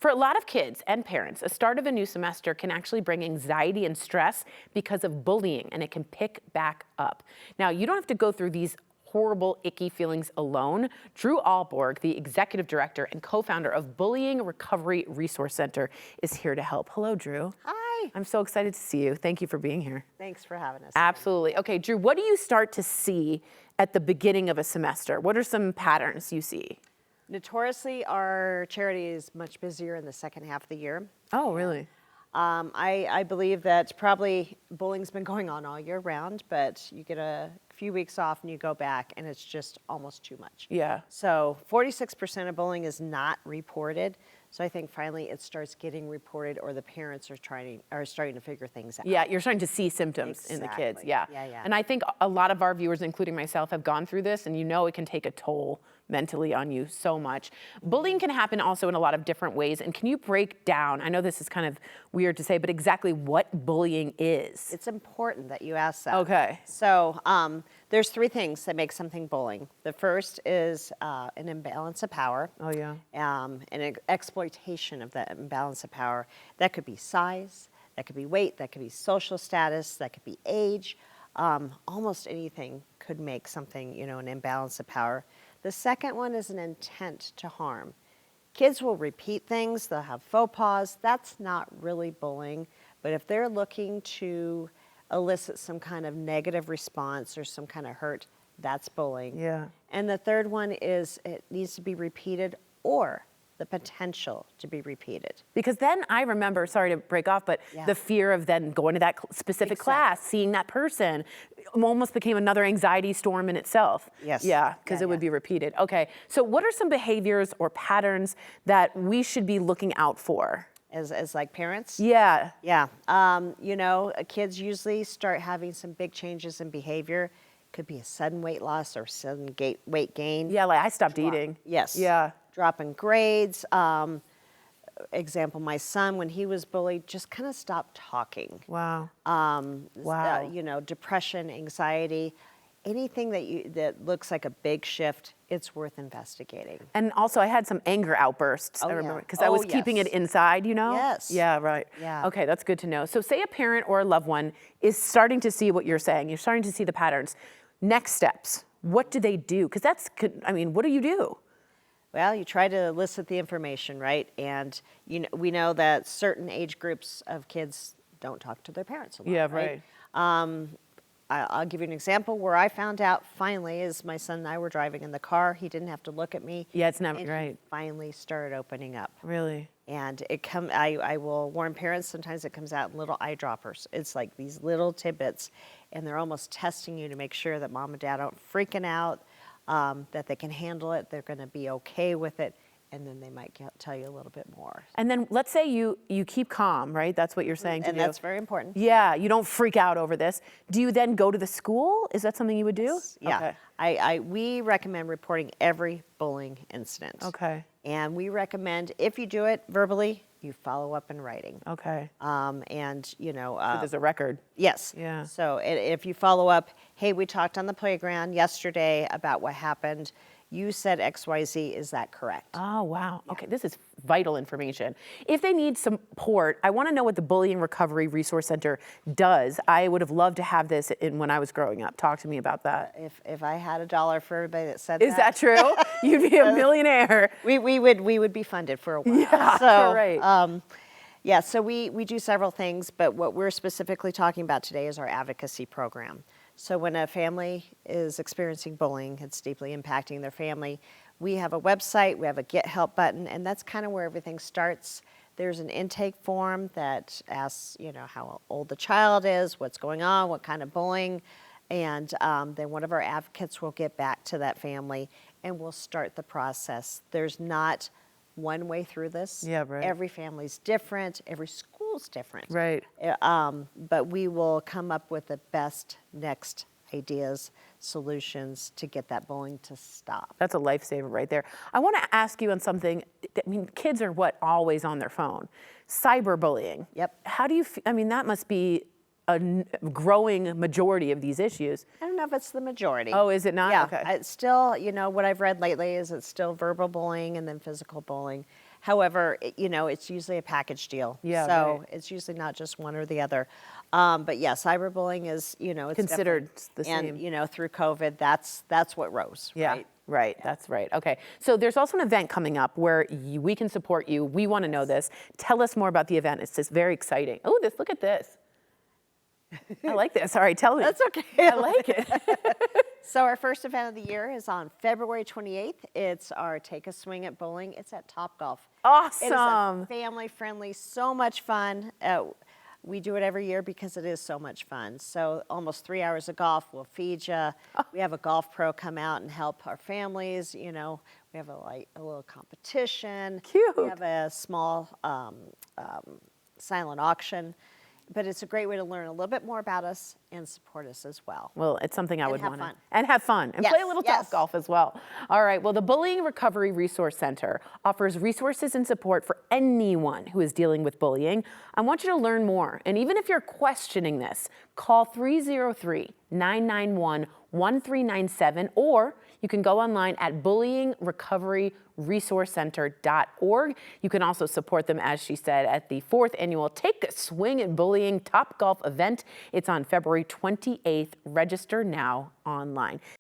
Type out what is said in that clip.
For a lot of kids and parents, a start of a new semester can actually bring anxiety and stress because of bullying, and it can pick back up. Now, you don't have to go through these horrible, icky feelings alone. Drew Alborg, the executive director and co-founder of Bullying Recovery Resource Center, is here to help. Hello, Drew. Hi. I'm so excited to see you. Thank you for being here. Thanks for having us. Absolutely. Okay, Drew, what do you start to see at the beginning of a semester? What are some patterns you see? Notoriously, our charity is much busier in the second half of the year. Oh, really? I believe that probably bullying's been going on all year round, but you get a few weeks off and you go back and it's just almost too much. Yeah. So 46% of bullying is not reported. So I think finally it starts getting reported, or the parents are starting to figure things out. Yeah, you're starting to see symptoms in the kids. Exactly. Yeah. Yeah. And I think a lot of our viewers, including myself, have gone through this, and you know it can take a toll mentally on you so much. Bullying can happen also in a lot of different ways. And can you break down, I know this is kind of weird to say, but exactly what bullying is? It's important that you ask that. Okay. So there's three things that make something bullying. The first is an imbalance of power. Oh, yeah. An exploitation of that imbalance of power. That could be size, that could be weight, that could be social status, that could be age. Almost anything could make something, an imbalance of power. The second one is an intent to harm. Kids will repeat things, they'll have faux pas. That's not really bullying, but if they're looking to elicit some kind of negative response or some kind of hurt, that's bullying. Yeah. And the third one is it needs to be repeated, or the potential to be repeated. Because then I remember, sorry to break off, but the fear of then going to that specific class, seeing that person, almost became another anxiety storm in itself. Yes. Yeah, because it would be repeated. Okay, so what are some behaviors or patterns that we should be looking out for? As like parents? Yeah. Yeah. Kids usually start having some big changes in behavior. Could be a sudden weight loss or sudden weight gain. Yeah, like I stopped eating. Yes. Yeah. Drop in grades. Example, my son, when he was bullied, just kind of stopped talking. Wow. Wow. Depression, anxiety, anything that looks like a big shift, it's worth investigating. And also I had some anger outbursts, I remember, because I was keeping it inside, Yes. Yeah, right. Yeah. Okay, that's good to know. So say a parent or a loved one is starting to see what you're saying. You're starting to see the patterns. Next steps, what do they do? Because what do you do? Well, you try to elicit the information, right? And we know that certain age groups of kids don't talk to their parents a lot. Yeah, right. I'll give you an example where I found out finally is my son and I were driving in the car. He didn't have to look at me. Yeah, it's never right. He finally started opening up. Really? And I will warn parents, sometimes it comes out in little eyedroppers. It's like these little tidbits, and they're almost testing you to make sure that mom and dad aren't freaking out, that they can handle it, they're gonna be okay with it, and then they might tell you a little bit more. And then let's say you keep calm, right? That's what you're saying to And do. that's very important. Yeah, you don't freak out over this. Do you then go to the school? Is that something you would do? Yeah, Okay. we recommend reporting every bullying incident. Okay. And we recommend, if you do it verbally, you follow up in writing. Okay. So there's a record. Yes. Yeah. So if you follow up, hey, we talked on the playground yesterday about what happened. You said XYZ, is that correct? Oh, wow. Okay, this is vital information. If they need support, I want to know what the Bullying Recovery Resource Center does. I would have loved to have this when I was growing up. Talk to me about that. If I had $1 for everybody that said that. Is that true? You'd be a millionaire. We would be funded for a while. Yeah, so, right. So we do several things, but what we're specifically talking about today is our advocacy program. So when a family is experiencing bullying, it's deeply impacting their family, we have a website, we have a Get Help button, and that's kind of where everything starts. There's an intake form that asks, how old the child is, what's going on, what kind of bullying, and then one of our advocates will get back to that family and we'll start the process. There's not one way through this. Yeah, right. Every family's different, every school's different. Right. But we will come up with the best next ideas, solutions to get that bullying to stop. That's a lifesaver right there. I want to ask you on something. Kids are always on their phone. Cyberbullying. Yep. How do you, that must be a growing majority of these issues. I don't know if it's the majority. Oh, is it not? Yeah. Okay. It's still, what I've read lately is it's still verbal bullying and then physical bullying. However, it's usually a package deal. Yeah, So right. it's usually not just one or the other. But yeah, cyberbullying is, it's Considered definitely- the and, same. through COVID, that's what rose, Yeah, right? right. That's right. Okay. So there's also an event coming up where we can support you. We want to know this. Tell us more about the event. It's just very exciting. Oh, look at this. I like this. All right, tell me. That's okay. I like it. So our first event of the year is on February 28th. It's our Take a Swing at Bowling. It's at Topgolf. It is Awesome. a family-friendly, so much fun. We do it every year because it is so much fun. So almost 3 hours of golf. We'll feed you. We have a golf pro come out and help our families. We have a little competition. Cute. We have a small silent auction. But it's a great way to learn a little bit more about us and support us as well. Well, it's something I would have want to. fun. And have fun. And play a Yes, little yes. Topgolf as well. All right. Well, the Bullying Recovery Resource Center offers resources and support for anyone who is dealing with bullying. I want you to learn more. And even if you're questioning this, call 303-991-1397, or you can go online at bullyingrecoveryresourcecenter.org. You can also support them, as she said, at the 4th annual Take a Swing at Bullying Topgolf event. It's on February 28th. Register now online.